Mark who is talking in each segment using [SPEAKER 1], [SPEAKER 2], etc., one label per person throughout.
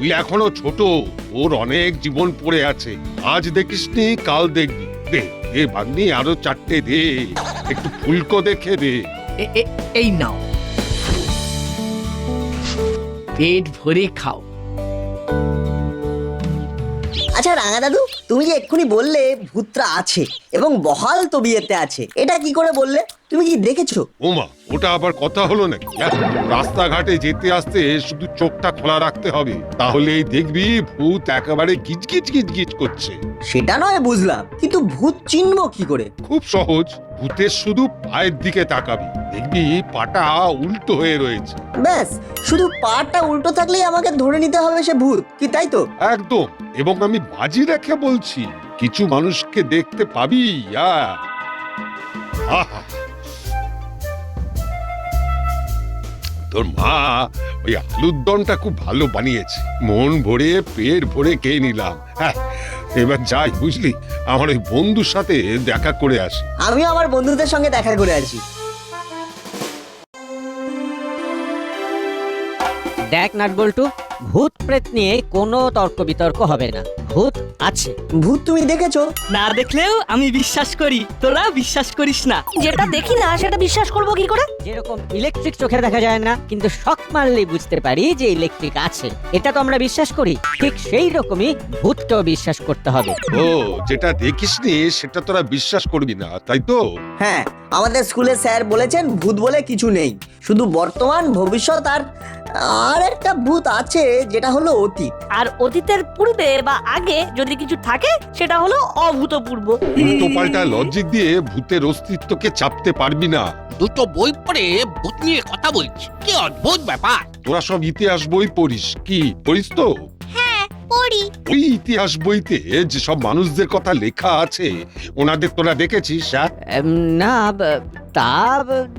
[SPEAKER 1] তুই এখনো ছোট, ওর অনেক জীবন পড়ে আছে। আজ দেখিসনি, কাল দেখবি। দে দে ভাগ্নি, আরো 4টে দে, একটু ফুলকো দেখে দে।
[SPEAKER 2] এই নাও, পেট ভরে খাও।
[SPEAKER 3] আচ্ছা রাঙা দাদু, তুমি যে এক্ষুনি বললে ভূতরা আছে এবং বহাল তবিয়তে আছে, এটা কি করে বললে? তুমি কি দেখেছো?
[SPEAKER 1] ওমা, ওটা আবার কথা হলো নাকি? রাস্তাঘাটে যেতে আসতে শুধু চোখটা খোলা রাখতে হবে, তাহলেই দেখবি ভূত একেবারে গিজগিজ গিজগিজ করছে।
[SPEAKER 3] সেটা নয় বুঝলাম, কিন্তু ভূত চিনবো কি করে?
[SPEAKER 1] খুব সহজ, ভূতের শুধু পায়ের দিকে তাকাবি, দেখবি পাটা উল্টো হয়ে রয়েছে।
[SPEAKER 3] ব্যাস, শুধু পাটা উল্টো থাকলেই আমাকে ধরে নিতে হবে সে ভূত, কি তাই তো?
[SPEAKER 1] একদম, এবং আমি বাজি রেখে বলছি, কিছু মানুষকে দেখতে পাবি। আহা, তোর মা ওই আলুর দমটা খুব ভালো বানিয়েছে, মন ভরে পেট ভরে খেয়ে নিলাম। হ্যাঁ, এবার যাই বুঝলি, আমার ওই বন্ধুর সাথে দেখা করে আসি।
[SPEAKER 3] আমিও আমার বন্ধুদের সঙ্গে দেখা করে আসি।
[SPEAKER 4] দেখ নাটবল্টু, ভূত প্রেত নিয়ে কোনো তর্ক বিতর্ক হবে না। ভূত আছে।
[SPEAKER 3] ভূত তুমি দেখেছো?
[SPEAKER 5] না দেখলেও আমি বিশ্বাস করি, তোরা বিশ্বাস করিস না।
[SPEAKER 6] যেটা দেখি না সেটা বিশ্বাস করবো কি করে?
[SPEAKER 4] যেরকম ইলেকট্রিক চোখে দেখা যায় না, কিন্তু শক মারলেই বুঝতে পারি যে ইলেকট্রিক আছে, এটা তো আমরা বিশ্বাস করি। ঠিক সেই রকমই ভূতকেও বিশ্বাস করতে হবে।
[SPEAKER 1] ও, যেটা দেখিসনি সেটা তোরা বিশ্বাস করবি না, তাই তো?
[SPEAKER 3] হ্যাঁ, আমাদের স্কুলে স্যার বলেছেন ভূত বলে কিছু নেই, শুধু বর্তমান, ভবিষ্যৎ আর একটা ভূত আছে, যেটা হলো অতীত।
[SPEAKER 6] আর অতীতের পূর্বে বা আগে যদি কিছু থাকে সেটা হলো অভূতপূর্ব।
[SPEAKER 1] উল্টো পাল্টা লজিক দিয়ে ভূতের অস্তিত্বকে চাপতে পারবি না।
[SPEAKER 7] দুটো বই পড়ে ভূত নিয়ে কথা বলছি, কি অদ্ভুত ব্যাপার।
[SPEAKER 1] তোরা সব ইতিহাস বই পড়িস, কি পড়িস তো?
[SPEAKER 6] পড়ি।
[SPEAKER 1] ওই ইতিহাস বইতে যেসব মানুষদের কথা লেখা আছে, ওনাদের তোরা দেখেছিস?
[SPEAKER 4] না, তা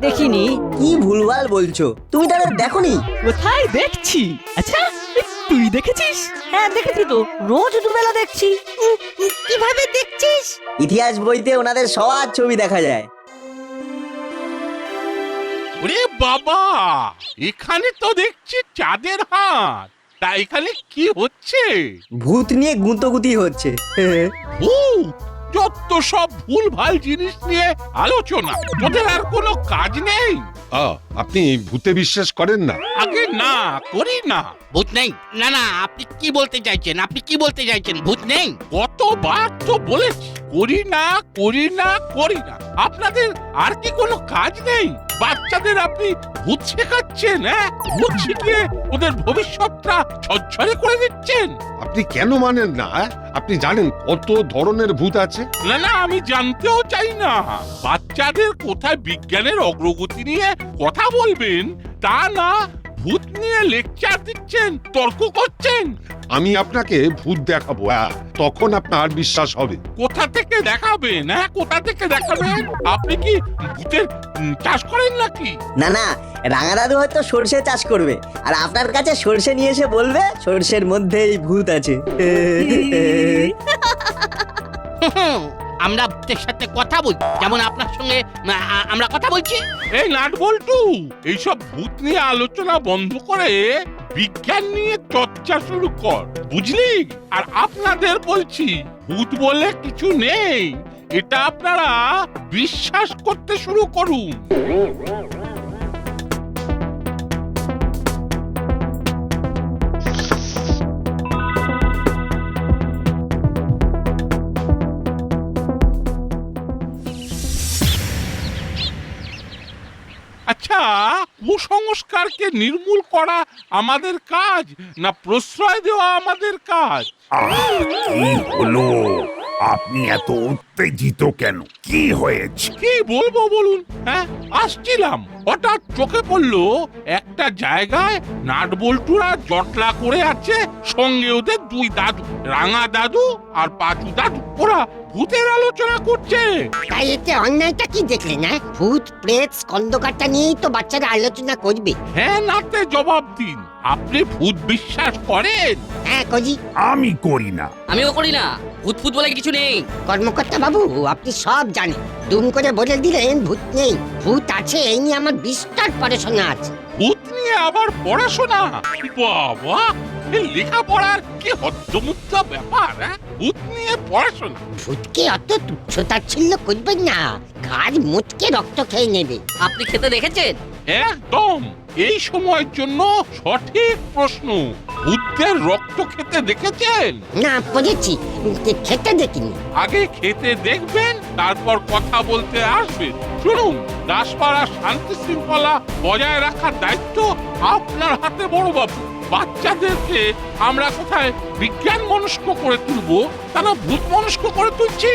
[SPEAKER 4] দেখিনি।
[SPEAKER 3] কি ভুলভাল বলছো, তুমি তাদের দেখোনি?
[SPEAKER 5] কোথায় দেখছি? আচ্ছা, তুই দেখেছিস?
[SPEAKER 6] হ্যাঁ দেখেছি তো, রোজ দুবেলা দেখছি। কিভাবে দেখছিস?
[SPEAKER 3] ইতিহাস বইতে ওনাদের সবার ছবি দেখা যায়।
[SPEAKER 8] ওরে বাবা, এখানে তো দেখছি চাঁদের হাত। তা এখানে কি হচ্ছে?
[SPEAKER 3] ভূত নিয়ে গুঁতোগুতি হচ্ছে।
[SPEAKER 8] ভূত, যত সব ভুল ভাল জিনিস নিয়ে আলোচনা, তোদের আর কোনো কাজ নেই?
[SPEAKER 1] আপনি ভূতে বিশ্বাস করেন না?
[SPEAKER 8] আগে না, করি না।
[SPEAKER 7] ভূত নেই? না না, আপনি কি বলতে চাইছেন? আপনি কি বলতে চাইছেন? ভূত নেই?
[SPEAKER 8] কতবার তো বলেছি, করি না করি না করি না। আপনাদের আর কি কোনো কাজ নেই? বাচ্চাদের আপনি ভূত শেখাচ্ছেন, হ্যাঁ? ভূত শিখিয়ে ওদের ভবিষ্যৎটা ঝরঝরে করে দিচ্ছেন।
[SPEAKER 1] আপনি কেন মানেন না? আপনি জানেন কত ধরনের ভূত আছে?
[SPEAKER 8] না না, আমি জানতেও চাই না। বাচ্চাদের কোথায় বিজ্ঞানের অগ্রগতি নিয়ে কথা বলবেন, তা না ভূত নিয়ে লেকচার দিচ্ছেন, তর্ক করছেন।
[SPEAKER 1] আমি আপনাকে ভূত দেখাবো, তখন আপনার বিশ্বাস হবে।
[SPEAKER 8] কোথা থেকে দেখাবেন? হ্যাঁ, কোথা থেকে দেখাবেন? আপনি কি ভূতের চাষ করেন নাকি?
[SPEAKER 3] না না, রাঙা দাদু হয়তো সর্ষে চাষ করবে, আর আপনার কাছে সর্ষে নিয়ে এসে বলবে সর্ষের মধ্যেই ভূত আছে।
[SPEAKER 7] আমরা ভূতের সাথে কথা বলি, যেমন আপনার সঙ্গে আমরা কথা বলছি।
[SPEAKER 8] এই নাটবল্টু, এইসব ভূত নিয়ে আলোচনা বন্ধ করে বিজ্ঞান নিয়ে চর্চা শুরু কর, বুঝলি? আর আপনাদের বলছি, ভূত বলে কিছু নেই, এটা আপনারা বিশ্বাস করতে শুরু করুন। আচ্ছা, কুসংস্কারকে নির্মূল করা আমাদের কাজ, না প্রশ্রয় দেওয়া আমাদের কাজ?
[SPEAKER 9] কি হলো? আপনি এত উত্তেজিত কেন? কি হয়েছে?
[SPEAKER 8] কি বলবো বলুন? হ্যাঁ, আসছিলাম, হঠাৎ চোখে পড়লো একটা জায়গায় নাটবল্টুরা জটলা করে আছে, সঙ্গে ওদের দুই দাদু, রাঙা দাদু আর পাঁচু দাদু। ওরা ভূতের আলোচনা করছে।
[SPEAKER 10] তাই এতে অন্যায়টা কি দেখলেন? না ভূত প্রেত স্কন্দকাটা নিয়েই তো বাচ্চারা আলোচনা করবে।
[SPEAKER 8] হ্যাঁ নাতে জবাব দিন, আপনি ভূত বিশ্বাস করেন?
[SPEAKER 10] হ্যাঁ করি।
[SPEAKER 9] আমি করি না।
[SPEAKER 7] আমিও করি না, ভূত ফুত বলে কিছু নেই।
[SPEAKER 10] কর্মকর্তা বাবু, আপনি সব জানেন, দুম করে বলে দিলেন ভূত নেই। ভূত আছে, এই নিয়ে আমার বিস্তর পড়াশোনা আছে।
[SPEAKER 8] ভূত নিয়ে আবার পড়াশোনা, বাবা এই লেখাপড়ার কি হদ্দমুদ্দা ব্যাপার, হ্যাঁ? ভূত নিয়ে পড়াশোনা।
[SPEAKER 10] ভূতকে অত তুচ্ছতাচ্ছিল্য করবেন না, ঘাড় মুটকে রক্ত খেয়ে নেবে।
[SPEAKER 2] আপনি খেতে দেখেছেন?
[SPEAKER 8] একদম এই সময়ের জন্য সঠিক প্রশ্ন। ভূতদের রক্ত খেতে দেখেছেন?
[SPEAKER 10] না, পড়েছি, খেতে দেখিনি।
[SPEAKER 8] আগে খেতে দেখবেন, তারপর কথা বলতে আসবেন। শুনুন, দাসপাড়ার শান্তি শৃঙ্খলা বজায় রাখার দায়িত্ব আপনার হাতে বড়বাবু। বাচ্চাদেরকে আমরা কোথায় বিজ্ঞান মনস্ক করে তুলবো, তারা ভূত মনস্ক করে তুলছি।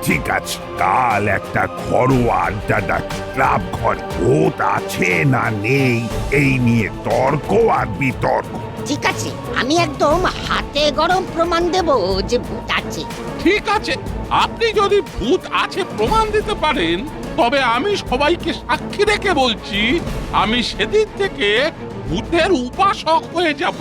[SPEAKER 9] ঠিক আছে, কাল একটা ঘরোয়া আড্ডা ডাকি ক্লাব ঘর। ভূত আছে না নেই এই নিয়ে তর্ক আর বিতর্ক।
[SPEAKER 10] ঠিক আছে, আমি একদম হাতে গরম প্রমাণ দেব যে ভূত আছে।
[SPEAKER 8] ঠিক আছে, আপনি যদি ভূত আছে প্রমাণ দিতে পারেন, তবে আমি সবাইকে সাক্ষী রেখে বলছি, আমি সেদিন থেকে ভূতের উপাসক হয়ে যাব।